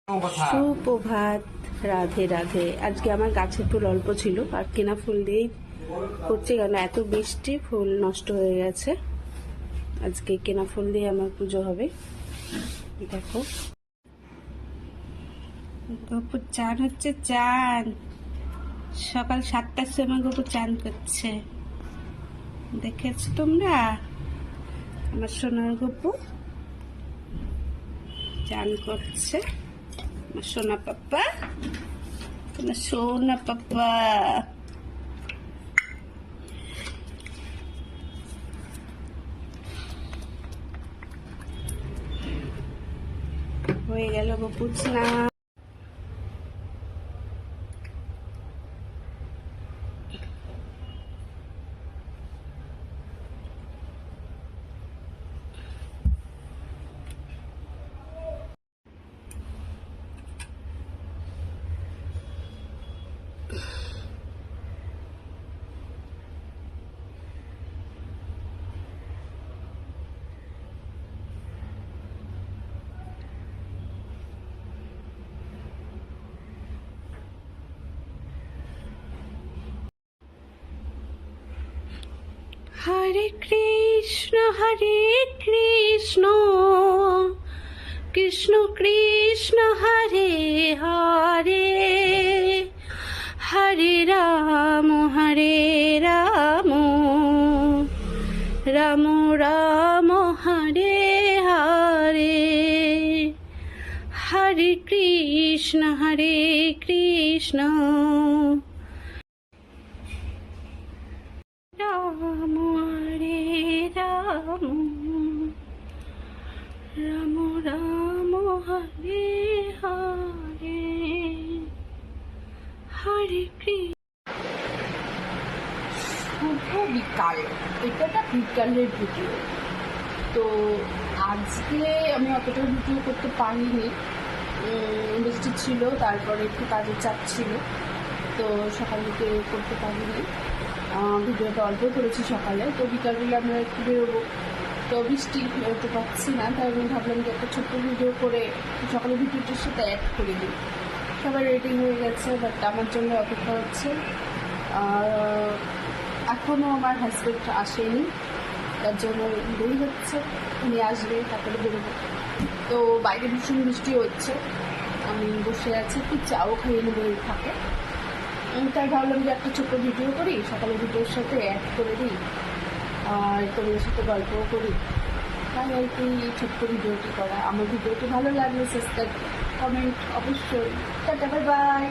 সুপ্রভাত, রাধে রাধে। আজকে আমার গাছে ফুল অল্প ছিল আর কেনা ফুল দিয়েই করছি, কারণ এত বৃষ্টি ফুল নষ্ট হয়ে গেছে। আজকে কেনা ফুল দিয়ে আমার পুজো হবে। দেখো গপুর চান হচ্ছে, চান সকাল 7টার সময় গপুর চান করছে। দেখেছো তোমরা? আমার সোনার গপু চান করছে। আমার সোনা পাপ্পা, আমার সোনা পাপ্পা। হয়ে গেল গপু স্নান। হরে কৃষ্ণ কৃষ্ণ কৃষ্ণ হরে হরে, হরে রাম রাম রাম হরে হরে, হরে কৃষ্ণ রাম হরে রাম, রাম রাম হরে হরে, হরে কৃষ্ণ। শুভ বিকাল, এটা একটা বিকালের ভিডিও। তো আজকে আমি অতটা ভিডিও করতে পারিনি, বৃষ্টি ছিল, তারপরে একটু কাজের চাপ ছিল, তো সকাল থেকে করতে পারিনি। ভিডিওটা অল্প করেছি সকালে। তো বিকালবেলা আমরা একটু বেরোবো, তো বৃষ্টি বেরোতে পারছি না, তাই আমি ভাবলাম যে একটা ছোট্ট ভিডিও করে সকালে ভিডিওটার সাথে অ্যাড করে দিই। সবাই রেডি হয়ে গেছে, বাট আমার জন্য অপেক্ষা হচ্ছে। আর এখনও আমার হাজব্যান্ড আসেনি, তার জন্য দেরি হচ্ছে। উনি আসবে, তারপরে বেরোবো। তো বাইরে ভীষণ বৃষ্টি হচ্ছে, আমি বসে আছি, একটু চাও খাইয়ে নেবো এই থাকে। তাই ভাবলাম যে একটা ছোট্ট ভিডিও করি, সকালে ভিডিওর সাথে অ্যাড করে দিই, আর তোমাদের সাথে গল্পও করি। তাই আর কি ছোট্ট ভিডিওটি করা। আমার ভিডিওটি ভালো লাগলে সাবস্ক্রাইব, কমেন্ট অবশ্যই। Tata, bye bye.